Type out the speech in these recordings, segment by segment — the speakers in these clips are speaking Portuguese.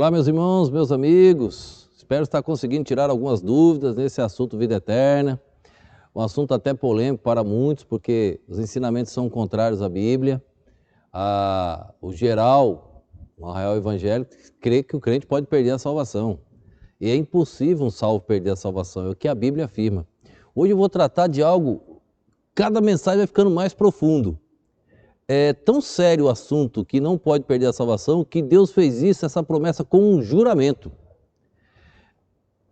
Olá, meus irmãos, meus amigos. Espero estar conseguindo tirar algumas dúvidas nesse assunto vida eterna. Um assunto até polêmico para muitos, porque os ensinamentos são contrários à Bíblia. O geral, o arraial evangélico, crê que o crente pode perder a salvação. E é impossível um salvo perder a salvação, é o que a Bíblia afirma. Hoje eu vou tratar de algo, cada mensagem vai ficando mais profundo. É tão sério o assunto que não pode perder a salvação, que Deus fez isso, essa promessa, com um juramento.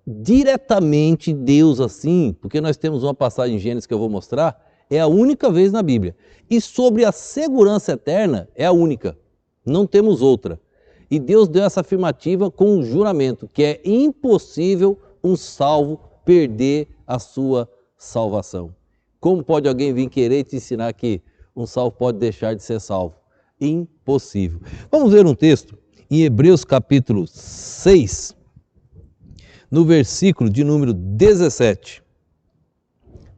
Diretamente Deus assim, porque nós temos uma passagem em Gênesis que eu vou mostrar, é a única vez na Bíblia. E sobre a segurança eterna, é a única, não temos outra. E Deus deu essa afirmativa com um juramento, que é impossível um salvo perder a sua salvação. Como pode alguém vir querer te ensinar que um salvo pode deixar de ser salvo? Impossível. Vamos ver um texto em Hebreus capítulo 6, no versículo de número 17.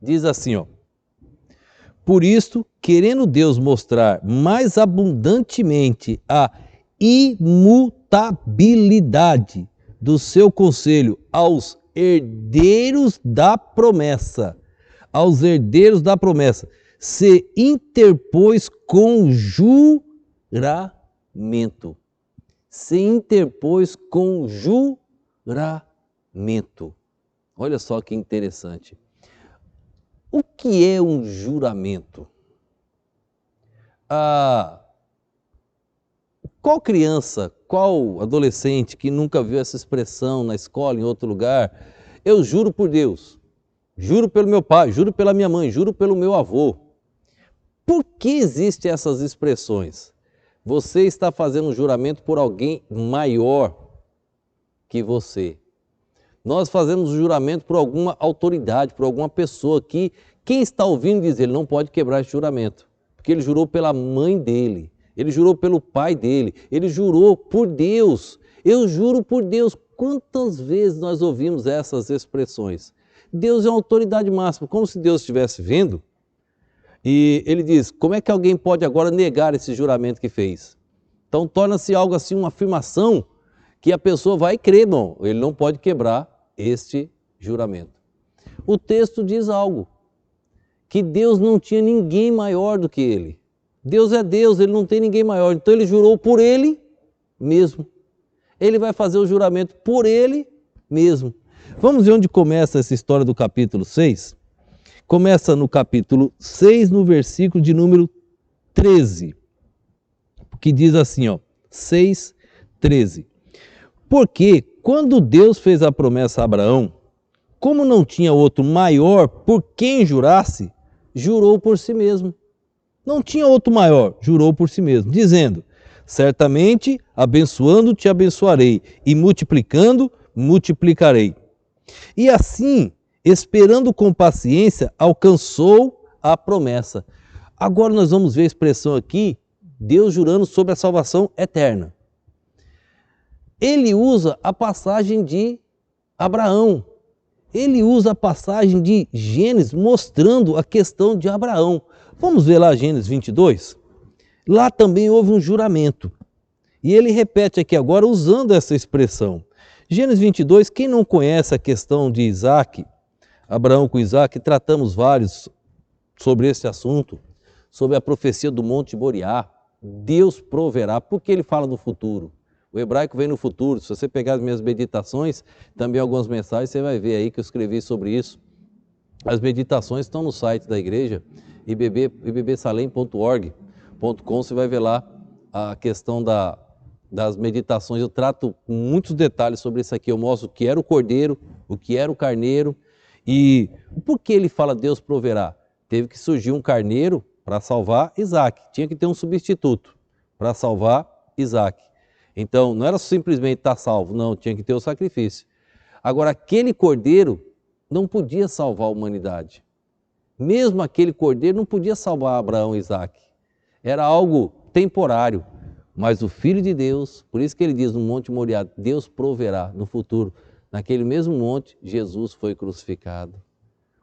Diz assim, ó: por isto, querendo Deus mostrar mais abundantemente a imutabilidade do seu conselho aos herdeiros da promessa, se interpôs com juramento. Olha só que interessante. O que é um juramento? Qual criança, qual adolescente que nunca viu essa expressão na escola, em outro lugar? Eu juro por Deus, juro pelo meu pai, juro pela minha mãe, juro pelo meu avô. Por que existem essas expressões? Você está fazendo um juramento por alguém maior que você. Nós fazemos um juramento por alguma autoridade, por alguma pessoa que quem está ouvindo diz, ele não pode quebrar esse juramento, porque ele jurou pela mãe dele, ele jurou pelo pai dele, ele jurou por Deus. Eu juro por Deus. Quantas vezes nós ouvimos essas expressões? Deus é uma autoridade máxima, como se Deus estivesse vendo. E ele diz, como é que alguém pode agora negar esse juramento que fez? Então torna-se algo assim, uma afirmação que a pessoa vai crer, não, ele não pode quebrar este juramento. O texto diz algo, que Deus não tinha ninguém maior do que ele. Deus é Deus, ele não tem ninguém maior, então ele jurou por ele mesmo. Ele vai fazer o juramento por ele mesmo. Vamos ver onde começa essa história do capítulo 6? Começa no capítulo 6, no versículo de número 13, que diz assim, ó, 6:13. Porque quando Deus fez a promessa a Abraão, como não tinha outro maior por quem jurasse, jurou por si mesmo. Não tinha outro maior, jurou por si mesmo, dizendo, certamente abençoando te abençoarei e multiplicando, multiplicarei. E assim, esperando com paciência, alcançou a promessa. Agora nós vamos ver a expressão aqui, Deus jurando sobre a salvação eterna. Ele usa a passagem de Abraão. Ele usa a passagem de Gênesis mostrando a questão de Abraão. Vamos ver lá Gênesis 22? Lá também houve um juramento. E ele repete aqui agora usando essa expressão. Gênesis 22, quem não conhece a questão de Isaac, Abraão com Isaac, tratamos vários sobre esse assunto, sobre a profecia do Monte Moriá. Deus proverá, porque ele fala no futuro. O hebraico vem no futuro. Se você pegar as minhas meditações, também algumas mensagens, você vai ver aí que eu escrevi sobre isso. As meditações estão no site da igreja, ibbsalem.org.com, você vai ver lá a questão das meditações. Eu trato muitos detalhes sobre isso aqui. Eu mostro o que era o cordeiro, o que era o carneiro e por que ele fala Deus proverá. Teve que surgir um carneiro para salvar Isaac. Tinha que ter um substituto para salvar Isaac. Então, não era simplesmente estar salvo, não, tinha que ter o sacrifício. Agora, aquele cordeiro não podia salvar a humanidade. Mesmo aquele cordeiro não podia salvar Abraão e Isaac. Era algo temporário. Mas o Filho de Deus, por isso que ele diz no Monte Moriá, Deus proverá no futuro. Naquele mesmo monte, Jesus foi crucificado.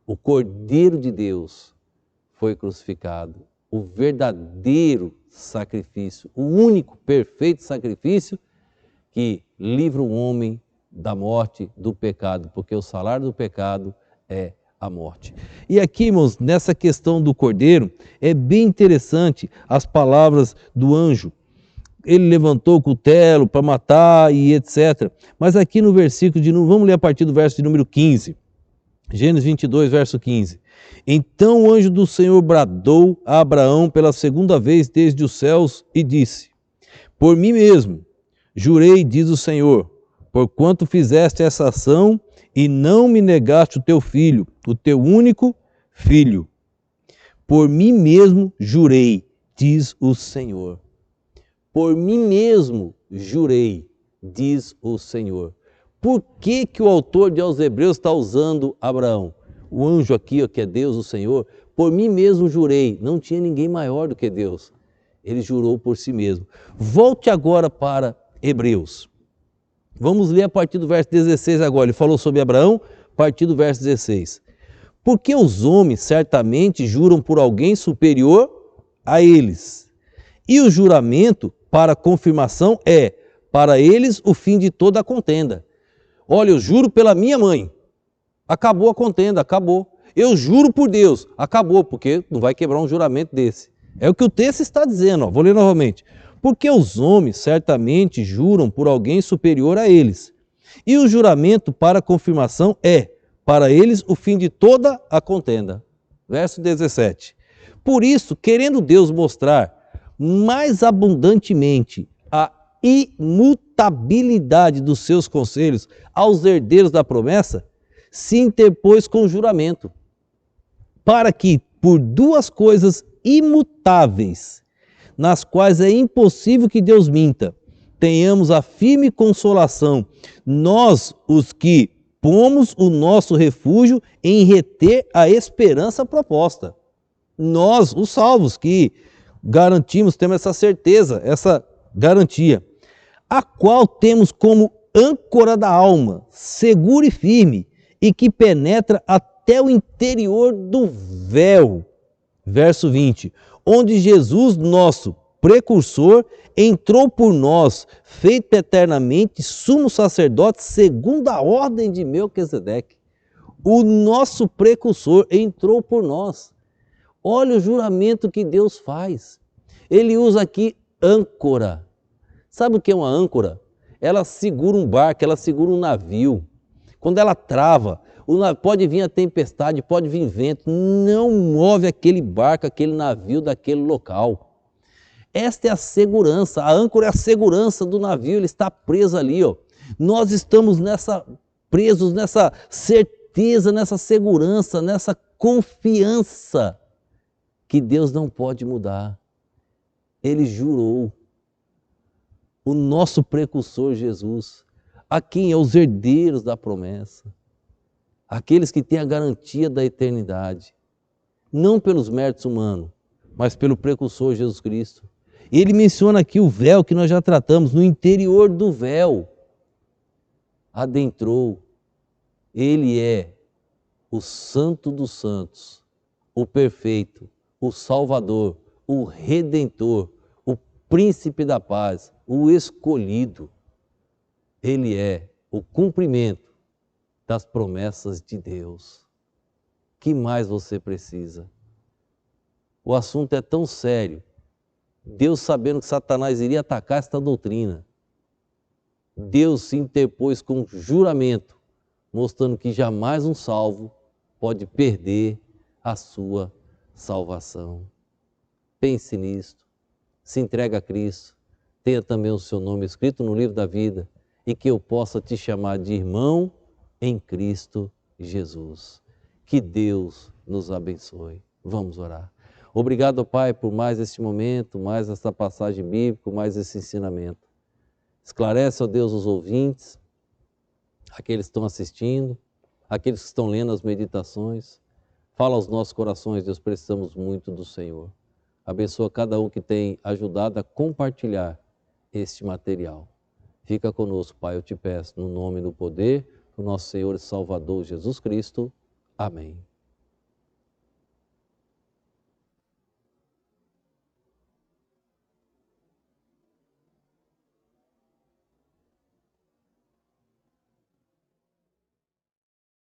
O Cordeiro de Deus foi crucificado. O verdadeiro sacrifício, o único perfeito sacrifício que livra o homem da morte, do pecado, porque o salário do pecado é a morte. E aqui, irmãos, nessa questão do cordeiro, é bem interessante as palavras do anjo. Ele levantou o cutelo para matar e etc. Mas aqui no versículo de novo, vamos ler a partir do verso de número 15. Gênesis 22, verso 15. Então o anjo do Senhor bradou a Abraão pela segunda vez desde os céus e disse: Por mim mesmo jurei, diz o Senhor, porquanto fizeste essa ação e não me negaste o teu filho, o teu único filho. Por mim mesmo jurei, diz o Senhor. Por mim mesmo jurei, diz o Senhor. Por que que o autor de aos Hebreus está usando Abraão? O anjo aqui, ó, que é Deus, o Senhor, por mim mesmo jurei. Não tinha ninguém maior do que Deus. Ele jurou por si mesmo. Volte agora para Hebreus. Vamos ler a partir do verso 16 agora. Ele falou sobre Abraão, a partir do verso 16. Porque os homens certamente juram por alguém superior a eles. E o juramento para confirmação é, para eles, o fim de toda a contenda. Olha, eu juro pela minha mãe. Acabou a contenda, acabou. Eu juro por Deus, acabou, porque não vai quebrar um juramento desse. É o que o texto está dizendo, ó. Vou ler novamente. Porque os homens certamente juram por alguém superior a eles. E o juramento para confirmação é, para eles, o fim de toda a contenda. Verso 17. Por isso, querendo Deus mostrar mais abundantemente a imutabilidade dos seus conselhos aos herdeiros da promessa, se interpôs com juramento, para que, por duas coisas imutáveis, nas quais é impossível que Deus minta, tenhamos a firme consolação, nós, os que pomos o nosso refúgio em reter a esperança proposta. Nós, os salvos, que garantimos, temos essa certeza, essa garantia, a qual temos como âncora da alma, segura e firme, e que penetra até o interior do véu. Verso 20. Onde Jesus, nosso precursor, entrou por nós, feito eternamente sumo sacerdote, segundo a ordem de Melquisedeque. O nosso precursor entrou por nós. Olha o juramento que Deus faz. Ele usa aqui âncora. Sabe o que é uma âncora? Ela segura um barco, ela segura um navio. Quando ela trava, pode vir a tempestade, pode vir vento, não move aquele barco, aquele navio daquele local. Esta é a segurança, a âncora é a segurança do navio, ele está preso ali, ó. Nós estamos presos nessa certeza, nessa segurança, nessa confiança que Deus não pode mudar. Ele jurou. O nosso precursor Jesus, a quem é os herdeiros da promessa, aqueles que têm a garantia da eternidade, não pelos méritos humanos, mas pelo precursor Jesus Cristo. E ele menciona aqui o véu que nós já tratamos, no interior do véu, adentrou. Ele é o Santo dos Santos, o perfeito, o Salvador, o Redentor, o Príncipe da Paz, o escolhido. Ele é o cumprimento das promessas de Deus. Que mais você precisa? O assunto é tão sério. Deus, sabendo que Satanás iria atacar esta doutrina, Deus se interpôs com juramento, mostrando que jamais um salvo pode perder a sua salvação. Pense nisto, se entregue a Cristo, tenha também o seu nome escrito no livro da vida e que eu possa te chamar de irmão em Cristo Jesus. Que Deus nos abençoe. Vamos orar. Obrigado, Pai, por mais este momento, mais esta passagem bíblica, mais esse ensinamento. Esclarece, ó Deus, os ouvintes, aqueles que estão assistindo, aqueles que estão lendo as meditações. Fala aos nossos corações, Deus, precisamos muito do Senhor. Abençoa cada um que tem ajudado a compartilhar este material. Fica conosco, Pai, eu te peço, no nome e no poder do nosso Senhor e Salvador Jesus Cristo. Amém.